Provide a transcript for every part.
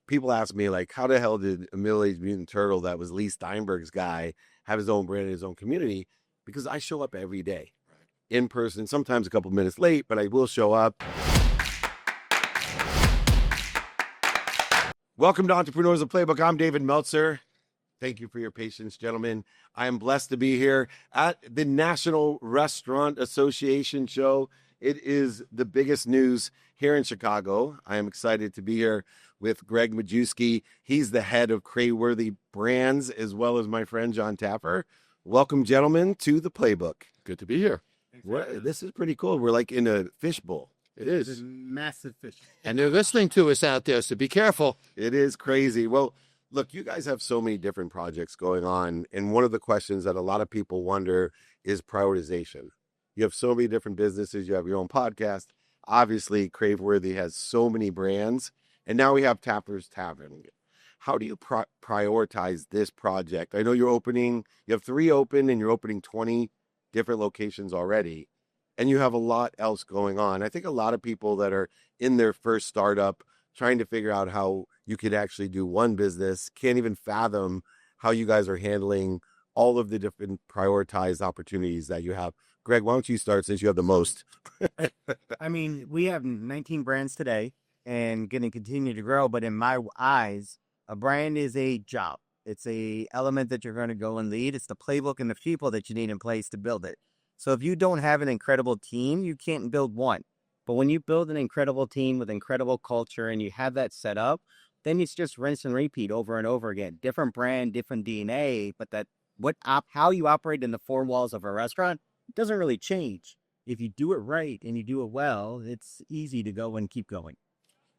people ask me, like, how the hell did a middle-aged mutant turtle that was Lee Steinberg's guy have his own brand in his own community? Because I show up every day in person, sometimes a couple minutes late, but I will show up. Welcome to Entrepreneurs of Playbook. I'm David Meltzer. Thank you for your patience, gentlemen. I am blessed to be here at the National Restaurant Association show. It is the biggest news here in Chicago. I am excited to be here with Gregg Majewski. He's the head of Craveworthy Brands, as well as my friend Jon Taffer. Welcome, gentlemen, to the Playbook. Good to be here. This is pretty cool. We're like in a fishbowl. It is. It's a massive fish. And they're listening to us out there, so be careful. It is crazy. Well, look, you guys have so many different projects going on. And one of the questions that a lot of people wonder is prioritization. You have so many different businesses. You have your own podcast. Obviously, Craveworthy has so many brands. And now we have Taffer's Tavern. How do you prioritize this project? I know you have 3 open and you're opening 20 different locations already. And you have a lot else going on. I think a lot of people that are in their first startup trying to figure out how you could actually do one business can't even fathom how you guys are handling all of the different prioritized opportunities that you have. Gregg, why don't you start since you have the most? I mean, we have 19 brands today and going to continue to grow. But in my eyes, a brand is a job. It's a element that you're going to go and lead. It's the playbook and the people that you need in place to build it. So if you don't have an incredible team, you can't build one. But when you build an incredible team with incredible culture and you have that set up, then it's just rinse and repeat over and over again. Different brand, different DNA, but how you operate in the 4 walls of a restaurant doesn't really change. If you do it right and you do it well, it's easy to go and keep going.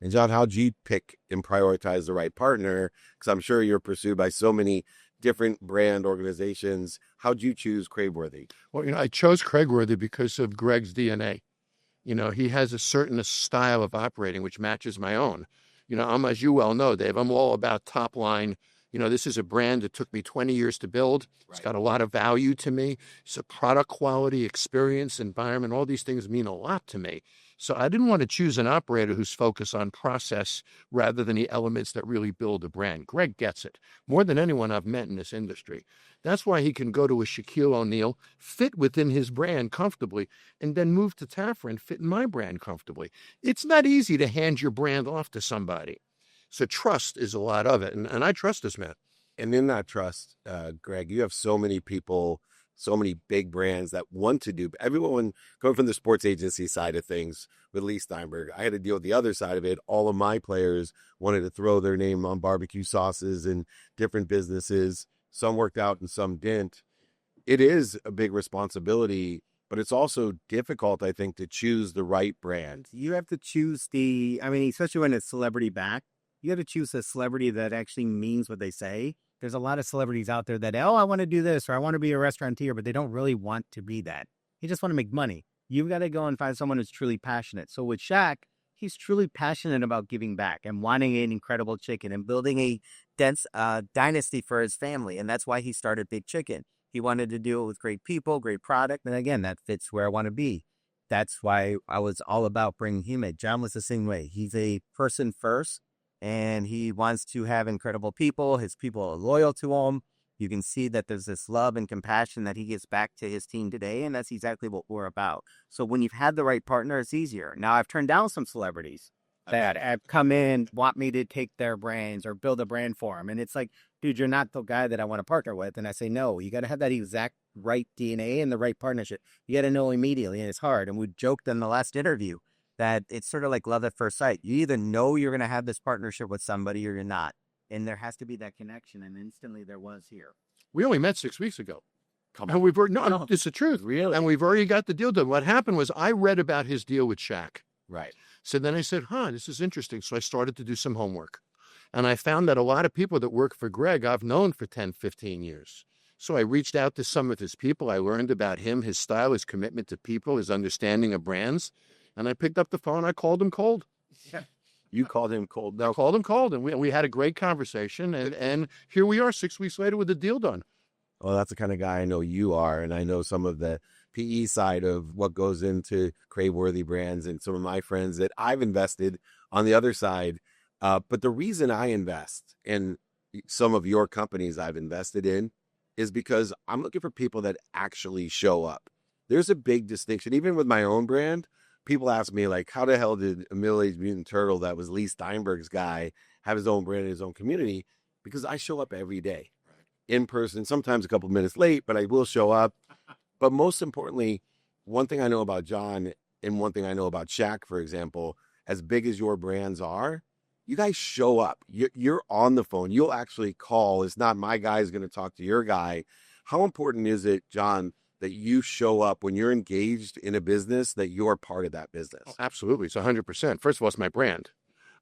And Jon, how'd you pick and prioritize the right partner? Because I'm sure you're pursued by so many different brand organizations. How'd you choose Craveworthy? Well, I chose Craveworthy because of Gregg's DNA. He has a certain style of operating which matches my own. I'm, as you well know, Dave, I'm all about top line. This is a brand that took me 20 years to build. It's got a lot of value to me. It's a product quality, experience, environment. All these things mean a lot to me. So I didn't want to choose an operator who's focused on process rather than the elements that really build a brand. Gregg gets it more than anyone I've met in this industry. That's why he can go to a Shaquille O'Neal, fit within his brand comfortably, and then move to Taffer and fit in my brand comfortably. It's not easy to hand your brand off to somebody. So trust is a lot of it. And I trust this man. And in that trust, Gregg, you have so many people, so many big brands that want to do. Everyone coming from the sports agency side of things with Lee Steinberg, I had to deal with the other side of it. All of my players wanted to throw their name on barbecue sauces and different businesses. Some worked out and some didn't. It is a big responsibility, but it's also difficult, I think, to choose the right brand. You have to choose especially when it's celebrity backed, you have to choose a celebrity that actually means what they say. There's a lot of celebrities out there that, I want to do this, or I want to be a restaurateur, but they don't really want to be that. They just want to make money. You've got to go and find someone who's truly passionate. So with Shaq, he's truly passionate about giving back and wanting an incredible chicken and building a dense dynasty for his family. And that's why he started Big Chicken. He wanted to do it with great people, great product. And again, that fits where I want to be. That's why I was all about bringing him in. Jon was the same way. He's a person first. And he wants to have incredible people. His people are loyal to him. You can see that there's this love and compassion that he gives back to his team today. And that's exactly what we're about. So when you've had the right partner, it's easier. Now, I've turned down some celebrities that have come in, want me to take their brands or build a brand for them. And it's like, dude, you're not the guy that I want to partner with. And I say, no, you got to have that exact right DNA and the right partnership. You got to know immediately. And it's hard. And we joked in the last interview that it's sort of like love at first sight. You either know you're going to have this partnership with somebody or you're not. And there has to be that connection. And instantly there was here. We only met 6 weeks ago. And we've already, no, it's the truth. Really? And we've already got the deal done. What happened was I read about his deal with Shaq. Right. So then I said, this is interesting. So I started to do some homework. And I found that a lot of people that work for Gregg, I've known for 10, 15 years. So I reached out to some of his people. I learned about him, his style, his commitment to people, his understanding of brands. And I picked up the phone. I called him cold. Yeah. You called him cold. I called him cold. And we had a great conversation. And here we are 6 weeks later with the deal done. Well, that's the kind of guy I know you are. And I know some of the PE side of what goes into Craveworthy Brands and some of my friends that I've invested on the other side. But the reason I invest in some of your companies I've invested in is because I'm looking for people that actually show up. There's a big distinction. Even with my own brand, people ask me, like, how the hell did a middle-aged mutant turtle that was Lee Steinberg's guy have his own brand in his own community? Because I show up every day in person, sometimes a couple minutes late, but I will show up. But most importantly, one thing I know about Jon and one thing I know about Shaq, for example, as big as your brands are, you guys show up. You're on the phone. You'll actually call. It's not my guy's going to talk to your guy. How important is it, Jon, that you show up when you're engaged in a business, that you're part of that business? Oh, absolutely. It's 100%. First of all, it's my brand.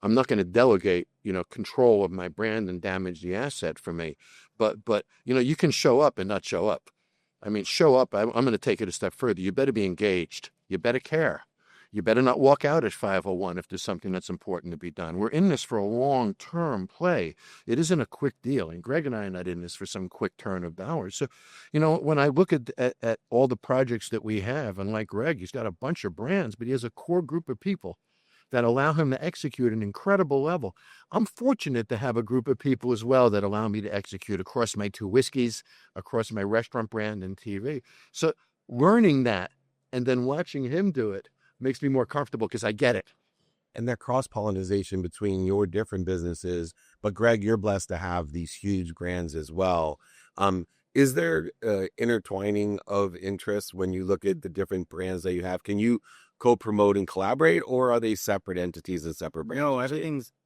I'm not going to delegate, control of my brand and damage the asset for me. But you can show up and not show up. I mean, show up. I'm going to take it a step further. You better be engaged. You better care. You better not walk out at 5:01 if there's something that's important to be done. We're in this for a long-term play. It isn't a quick deal. And Gregg and I are not in this for some quick turn of dollars. So, when I look at all the projects that we have, and like Gregg, he's got a bunch of brands, but he has a core group of people that allow him to execute at an incredible level. I'm fortunate to have a group of people as well that allow me to execute across my 2 whiskeys, across my restaurant brand and TV. So learning that and then watching him do it makes me more comfortable because I get it. And that cross-pollination between your different businesses, but Gregg, you're blessed to have these huge brands as well. Is there intertwining of interests when you look at the different brands that you have? Can you co-promote and collaborate, or are they separate entities and separate brands? No,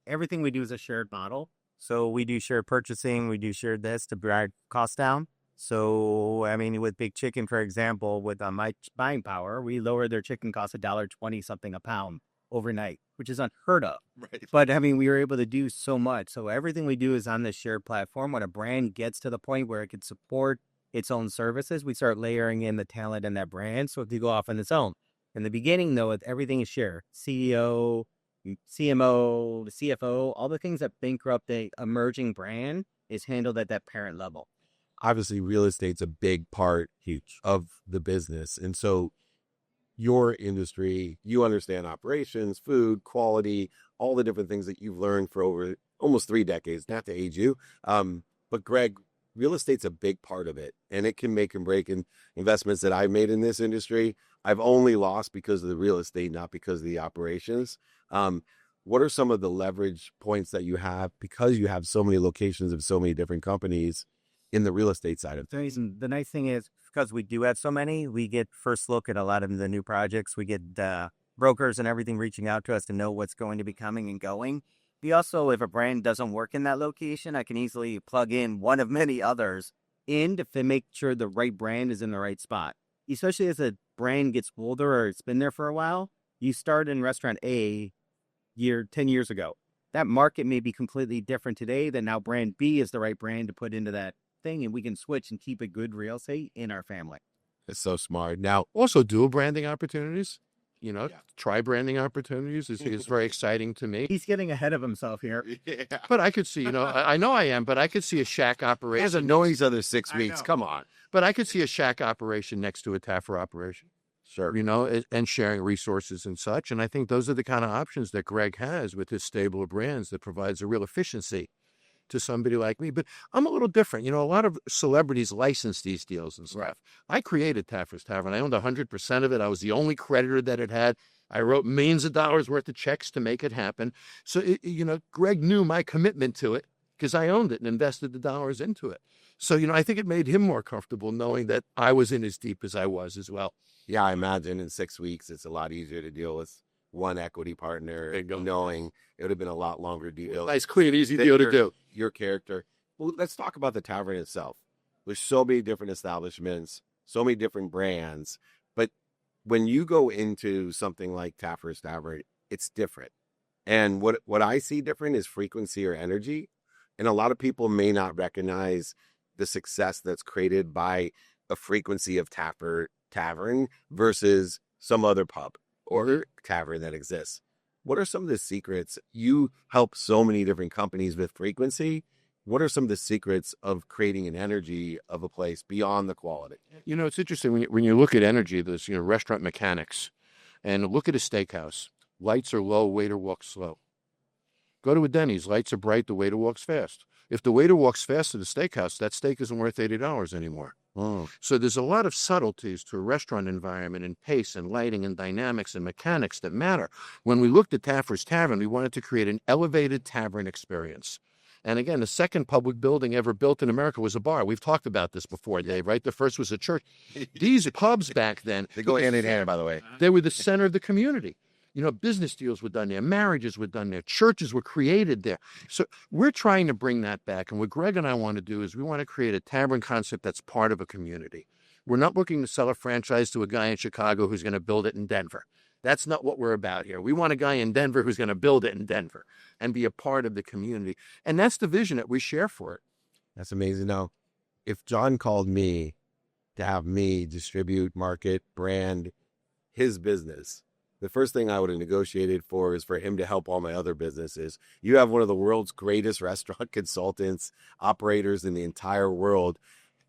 everything we do is a shared model. So we do shared purchasing, we do shared this to drive costs down. So, I mean, with Big Chicken, for example, with my buying power, we lowered their chicken cost $1.20 something a pound overnight, which is unheard of. Right. But I mean, we were able to do so much. So everything we do is on this shared platform. When a brand gets to the point where it can support its own services, we start layering in the talent in that brand. So it can go off on its own. In the beginning, though, everything is shared. CEO, CMO, the CFO, all the things that bankrupt the emerging brand is handled at that parent level. Obviously, real estate's a big part of the business. And so your industry, you understand operations, food, quality, all the different things that you've learned for over almost 3 decades, not to age you. But Gregg, real estate's a big part of it, and it can make and break. In investments that I've made in this industry, I've only lost because of the real estate, not because of the operations. What are some of the leverage points that you have because you have so many locations of so many different companies in the real estate side of things? The nice thing is, because we do have so many, we get first look at a lot of the new projects. We get brokers and everything reaching out to us to know what's going to be coming and going. We also, if a brand doesn't work in that location, I can easily plug in one of many others in to make sure the right brand is in the right spot. Especially as a brand gets older or it's been there for a while, you start in restaurant A 10 years ago. That market may be completely different today than now brand B is the right brand to put into that thing, and we can switch and keep a good real estate in our family. It's so smart. Now, Also, dual branding opportunities, tri branding opportunities is very exciting to me. He's getting ahead of himself here. yeah. But I could see, I know I am, but I could see a Shack He operation. hasn't known each other 6 weeks. know. Come on. But I could see a Shack operation next to a Taffer operation, Sure. and sharing resources and such. And I think those are the kind of options that Gregg has with his stable of brands that provides a real efficiency to somebody like me. But I'm a little different. A lot of celebrities license these deals and stuff. Right. I created Taffer's Tavern. I owned 100% of it. I was the only creditor that it had. I wrote millions of dollars worth of checks to make it happen. So, Gregg knew my commitment to it because I owned it and invested the dollars into it. So, I think it made him more comfortable knowing that I was in as deep as I was as well. Yeah, I imagine in 6 weeks, it's a lot easier to deal with one equity partner, knowing it would have been a lot longer deal. Nice, clean, easy deal to do. Your character. Well, let's talk about the Tavern itself. There's so many different establishments, so many different brands. But when you go into something like Taffer's Tavern, it's different. And what I see different is frequency or energy. And a lot of people may not recognize the success that's created by a frequency of Tavern versus some other pub or tavern that exists. What are some of the secrets? You help so many different companies with frequency. What are some of the secrets of creating an energy of a place beyond the quality? It's interesting when you look at energy, there's, restaurant mechanics, and look at a steakhouse. Lights are low, waiter walks slow. Go to a Denny's. Lights are bright. The waiter walks fast. If the waiter walks fast to the steakhouse, that steak isn't worth $80 anymore. So there's a lot of subtleties to a restaurant environment and pace and lighting and dynamics and mechanics that matter. When we looked at Taffer's Tavern, we wanted to create an elevated tavern experience. And again, the second public building ever built in America was a bar. We've talked about this before, Dave, right? The first was a church. These pubs back then, They go hand in hand, by the way. they were the center of the community. You know, business deals were done there, marriages were done there, churches were created there. So we're trying to bring that back. And what Gregg and I want to do is we want to create a tavern concept that's part of a community. We're not looking to sell a franchise to a guy in Chicago who's going to build it in Denver. That's not what we're about here. We want a guy in Denver who's going to build it in Denver and be a part of the community. And that's the vision that we share for it. That's amazing. Now, if Jon called me to have me distribute, market, brand his business, the first thing I would have negotiated for is for him to help all my other businesses. You have one of the world's greatest restaurant consultants, operators in the entire world.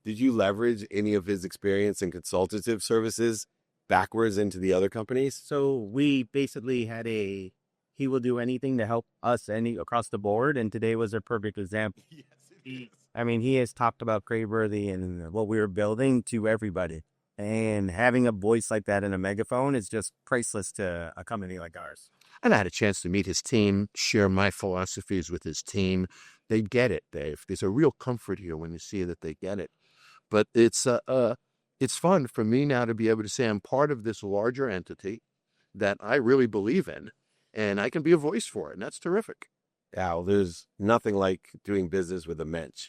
Did you leverage any of his experience in consultative services backwards into the other companies? So we basically had he will do anything to help us across the board. And today was a perfect example. Yes, it is. I mean, he has talked about Craveworthy and what we were building to everybody. And having a voice like that in a megaphone is just priceless to a company like ours. And I had a chance to meet his team, share my philosophies with his team. They get it, Dave. There's a real comfort here when you see that they get it. But it's fun for me now to be able to say I'm part of this larger entity that I really believe in, and I can be a voice for it, and that's terrific. Yeah, well, there's nothing like doing business with a mensch.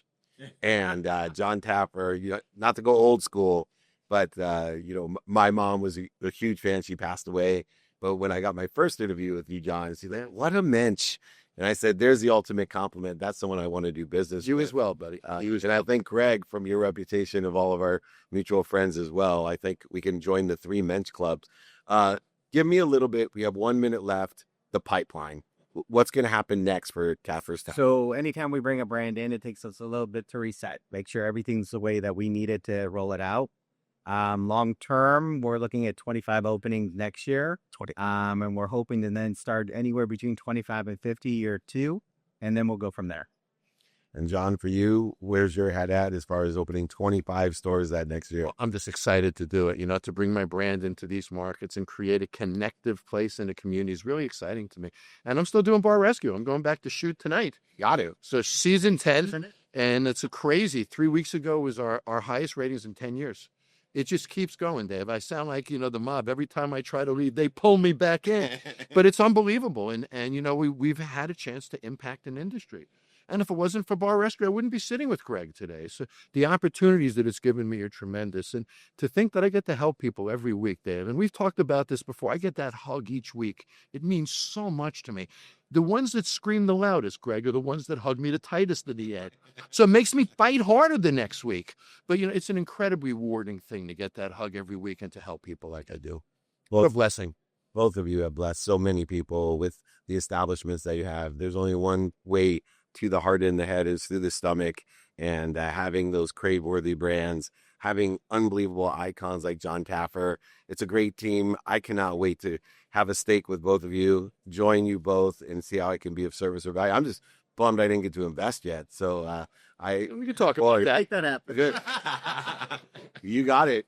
And Jon Taffer, you know, not to go old school, but, you know, my mom was a huge fan. She passed away. But when I got my first interview with you, Jon, she's like, what a mensch. And I said, there's the ultimate compliment. That's someone I want to do business You with. as well, buddy. And I think, Gregg, from your reputation of all of our mutual friends as well, I think we can join the 3 mensch clubs. Give me a little bit. We have 1 minute left. The pipeline. What's going to happen next for Taffer's Tavern? So anytime we bring a brand in, it takes us a little bit to reset, make sure everything's the way that we need it to roll it out. Long term, we're looking at 25 openings next year. And we're hoping to then start anywhere between 25 and 50 year 2, and then we'll go from there. And Jon, for you, where's your head at as far as opening 25 stores that next year? Well, I'm just excited to do it, you know, to bring my brand into these markets and create a connective place in the community is really exciting to me. And I'm still doing Bar Rescue. I'm going back to shoot tonight. Got to. So season 10, and it's a crazy. 3 weeks ago was our highest ratings in 10 years. It just keeps going, Dave. I sound like, you know, the mob. Every time I try to leave, they pull me back in. But it's unbelievable. And you know, we've had a chance to impact an industry. And if it wasn't for Bar Rescue, I wouldn't be sitting with Gregg today. So the opportunities that it's given me are tremendous. And to think that I get to help people every week, Dave, and we've talked about this before, I get that hug each week. It means so much to me. The ones that scream the loudest, Gregg, are the ones that hug me the tightest in the end. So it makes me fight harder the next week. But, you know, it's an incredibly rewarding thing to get that hug every week and to help people like I do. Well, What a blessing. both of you have blessed so many people with the establishments that you have. There's only one way to the heart and the head is through the stomach, and having those Craveworthy brands, having unbelievable icons like Jon Taffer. It's a great team. I cannot wait to have a steak with both of you, join you both, and see how I can be of service or value. I'm just bummed I didn't get to invest yet. So We can talk about that. Make that happen. Good. You got it.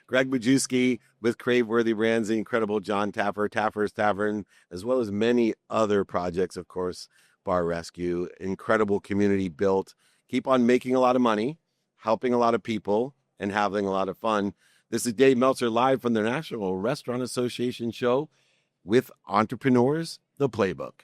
Gregg Majewski with Craveworthy Brands, the incredible Jon Taffer, Taffer's Tavern, as well as many other projects, of course, Bar Rescue, incredible community built. Keep on making a lot of money, helping a lot of people, and having a lot of fun. This is Dave Meltzer live from the National Restaurant Association show with Entrepreneurs, The Playbook.